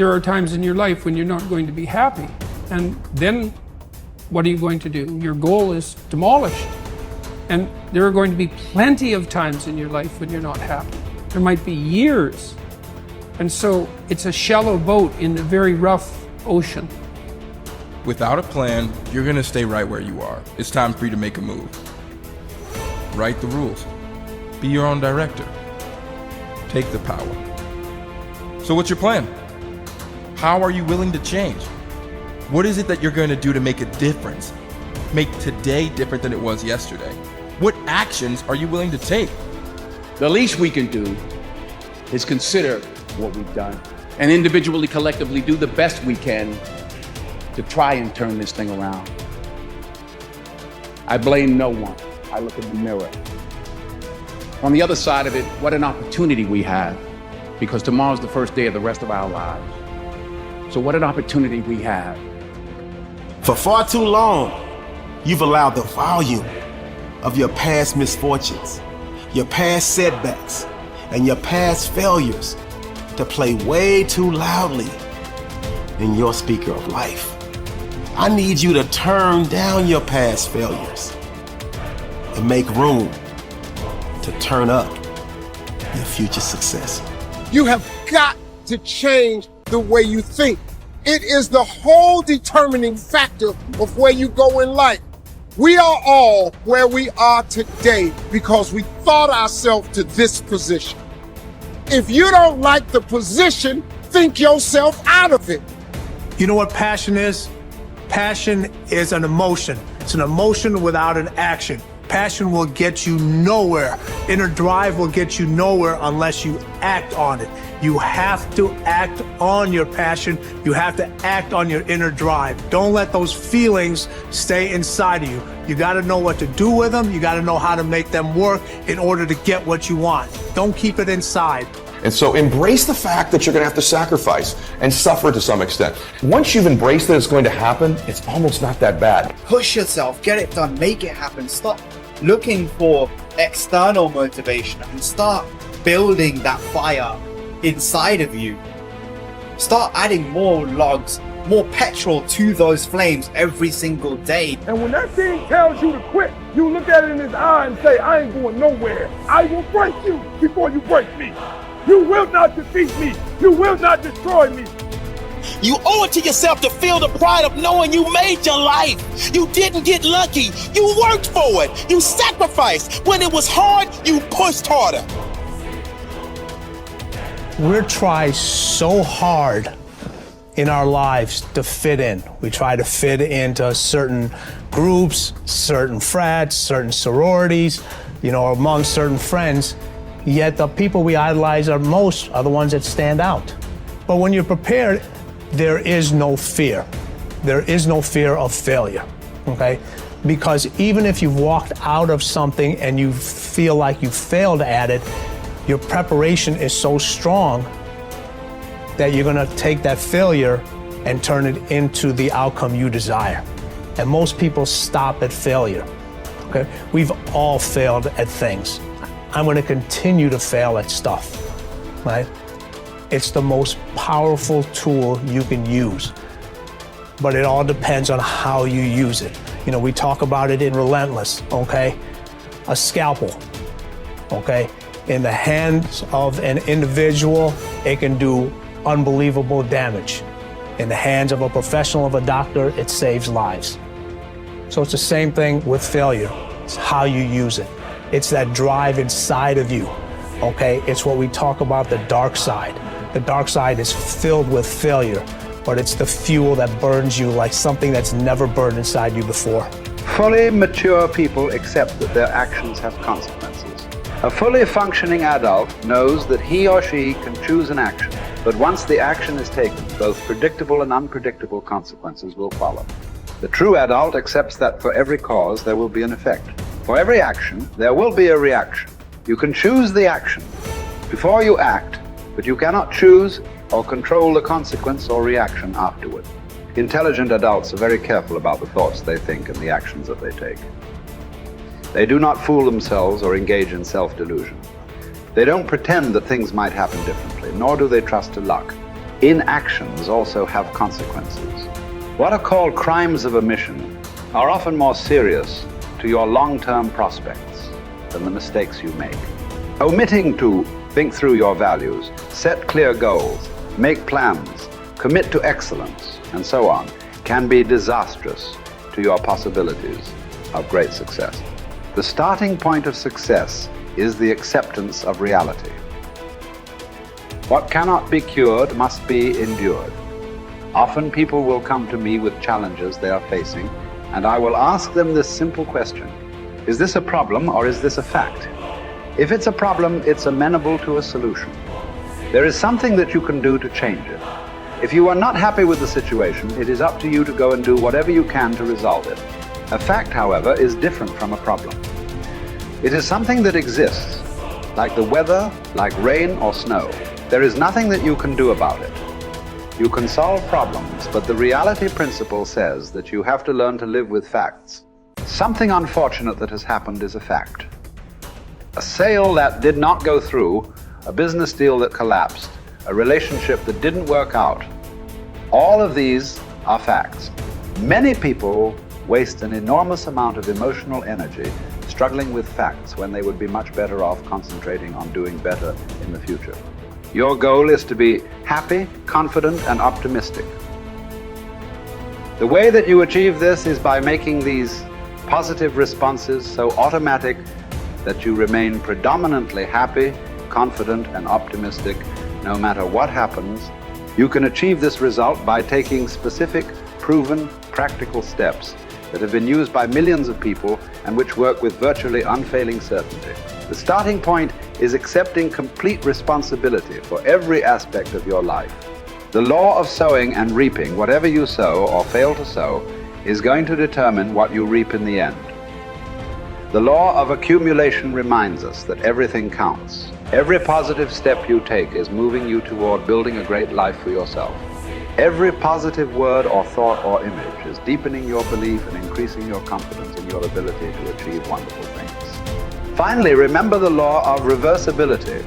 there are times in your life when you're not going to be happy. And then what are you going to do? Your goal is demolished. And there are going to be plenty of times in your life when you're not happy. There might be years. And so it's a shallow boat in a very rough ocean. Without a plan, you're gonna stay right where you are. It's time for you to make a move. Write the rules. Be your own director. Take the power. So what's your plan? How are you willing to change? What is it that you're going to do to make a difference? Make today different than it was yesterday? What actions are you willing to take? The least we can do is consider what we've done and individually, collectively do the best we can to try and turn this thing around. I blame no one. I look in the mirror. On the other side of it, what an opportunity we have, because tomorrow's the first day of the rest of our lives. So what an opportunity we have. For far too long, you've allowed the volume of your past misfortunes, your past setbacks, and your past failures to play way too loudly in your speaker of life. I need you to turn down your past failures and make room to turn up your future success. You have got to change the way you think. It is the whole determining factor of where you go in life. We are all where we are today because we thought ourselves to this position. If you don't like the position, think yourself out of it. You know what passion is? Passion is an emotion. It's an emotion without an action. Passion will get you nowhere. Inner drive will get you nowhere unless you act on it. You have to act on your passion. You have to act on your inner drive. Don't let those feelings stay inside of you. You got to know what to do with them. You got to know how to make them work in order to get what you want. Don't keep it inside. And so embrace the fact that you're going to have to sacrifice and suffer to some extent. Once you've embraced that it's going to happen, it's almost not that bad. Push yourself, get it done, make it happen. Stop looking for external motivation and start building that fire inside of you. Start adding more logs, more petrol to those flames every single day. And when that thing tells you to quit, you look at it in his eye and say, I ain't going nowhere. I will break you before you break me. You will not defeat me. You will not destroy me. You owe it to yourself to feel the pride of knowing you made your life. You didn't get lucky. You worked for it. You sacrificed. When it was hard, you pushed harder. We try so hard in our lives to fit in. We try to fit into certain groups, certain frats, certain sororities, among certain friends. Yet the people we idolize are the ones that stand out. But when you're prepared, there is no fear. There is no fear of failure, okay? Because even if you've walked out of something and you feel like you failed at it, your preparation is so strong that you're gonna take that failure and turn it into the outcome you desire. And most people stop at failure, okay? We've all failed at things. I'm gonna continue to fail at stuff, right? It's the most powerful tool you can use, but it all depends on how you use it. We talk about it in Relentless, okay? A scalpel, okay? In the hands of an individual, it can do unbelievable damage. In the hands of a professional, of a doctor, it saves lives. So it's the same thing with failure. It's how you use it. It's that drive inside of you, okay? It's what we talk about, the dark side. The dark side is filled with failure, but it's the fuel that burns you like something that's never burned inside you before. Fully mature people accept that their actions have consequences. A fully functioning adult knows that he or she can choose an action, but once the action is taken, both predictable and unpredictable consequences will follow. The true adult accepts that for every cause there will be an effect. For every action, there will be a reaction. You can choose the action before you act, but you cannot choose or control the consequence or reaction afterward. Intelligent adults are very careful about the thoughts they think and the actions that they take. They do not fool themselves or engage in self-delusion. They don't pretend that things might happen differently, nor do they trust to luck. inactions also have consequences. What are called crimes of omission are often more serious to your long-term prospects than the mistakes you make. Omitting to think through your values, set clear goals, make plans, commit to excellence, and so on, can be disastrous to your possibilities of great success. The starting point of success is the acceptance of reality. What cannot be cured must be endured. Often people will come to me with challenges they are facing, and I will ask them this simple question: is this a problem or is this a fact? If it's a problem, it's amenable to a solution. There is something that you can do to change it. If you are not happy with the situation, it is up to you to go and do whatever you can to resolve it. A fact, however, is different from a problem. It is something that exists, like the weather, like rain or snow. There is nothing that you can do about it. You can solve problems, but the reality principle says that you have to learn to live with facts. Something unfortunate that has happened is a fact. A sale that did not go through, a business deal that collapsed, a relationship that didn't work out. All of these are facts. Many people waste an enormous amount of emotional energy struggling with facts when they would be much better off concentrating on doing better in the future. Your goal is to be happy, confident, and optimistic. The way that you achieve this is by making these positive responses so automatic that you remain predominantly happy, confident, and optimistic no matter what happens. You can achieve this result by taking specific, proven, practical steps that have been used by millions of people and which work with virtually unfailing certainty. The starting point is accepting complete responsibility for every aspect of your life. The law of sowing and reaping, whatever you sow or fail to sow, is going to determine what you reap in the end. The law of accumulation reminds us that everything counts. Every positive step you take is moving you toward building a great life for yourself. Every positive word or thought or image is deepening your belief and increasing your confidence in your ability to achieve wonderful things. Finally, remember the law of reversibility.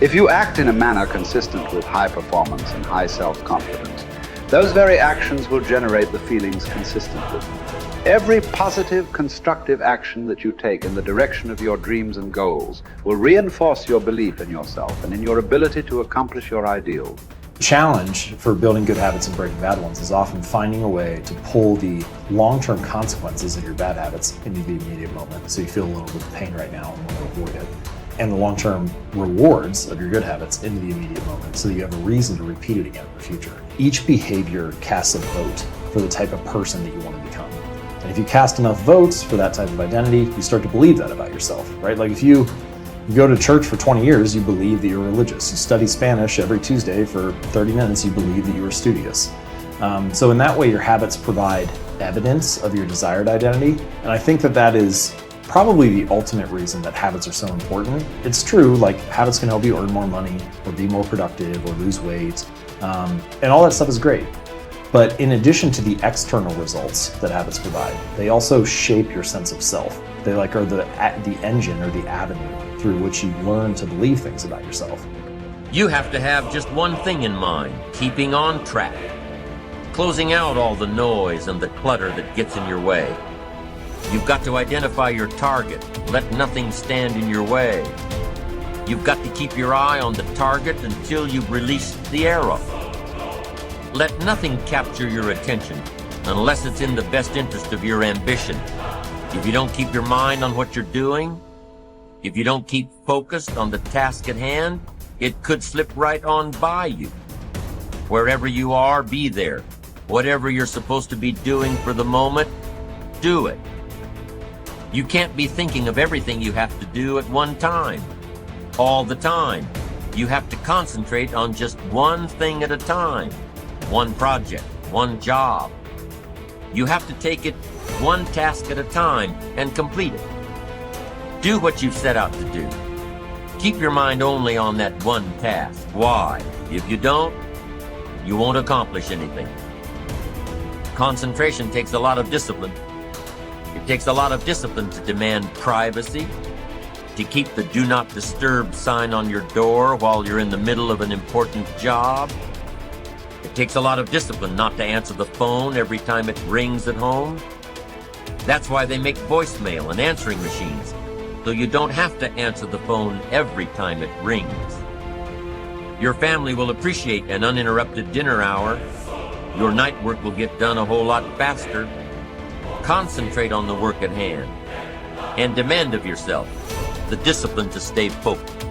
If you act in a manner consistent with high performance and high self-confidence, those very actions will generate the feelings consistent with them. Every positive, constructive action that you take in the direction of your dreams and goals will reinforce your belief in yourself and in your ability to accomplish your ideals. The challenge for building good habits and breaking bad ones is often finding a way to pull the long-term consequences of your bad habits into the immediate moment. So you feel a little bit of pain right now and want to avoid it. And the long-term rewards of your good habits into the immediate moment so that you have a reason to repeat it again in the future. Each behavior casts a vote for the type of person that you want to become. And if you cast enough votes for that type of identity, you start to believe that about yourself, right? Like if you go to church for 20 years, you believe that you're religious. You study Spanish every Tuesday for 30 minutes, you believe that you are studious. So in that way, your habits provide evidence of your desired identity. And I think that that is probably the ultimate reason that habits are so important. It's true, like habits can help you earn more money or be more productive or lose weight. And all that stuff is great. But in addition to the external results that habits provide, they also shape your sense of self. They are the engine or the avenue through which you learn to believe things about yourself. You have to have just one thing in mind: keeping on track, closing out all the noise and the clutter that gets in your way. You've got to identify your target. Let nothing stand in your way. You've got to keep your eye on the target until you've released the arrow. Let nothing capture your attention unless it's in the best interest of your ambition. If you don't keep your mind on what you're doing, if you don't keep focused on the task at hand, it could slip right on by you. Wherever you are, be there. Whatever you're supposed to be doing for the moment, do it. You can't be thinking of everything you have to do at one time, all the time. You have to concentrate on just one thing at a time. One project, one job. You have to take it one task at a time and complete it. Do what you've set out to do. Keep your mind only on that one task. Why? If you don't, you won't accomplish anything. Concentration takes a lot of discipline. It takes a lot of discipline to demand privacy, to keep the do not disturb sign on your door while you're in the middle of an important job. It takes a lot of discipline not to answer the phone every time it rings at home. That's why they make voicemail and answering machines, so you don't have to answer the phone every time it rings. Your family will appreciate an uninterrupted dinner hour. Your night work will get done a whole lot faster. Concentrate on the work at hand and demand of yourself the discipline to stay focused.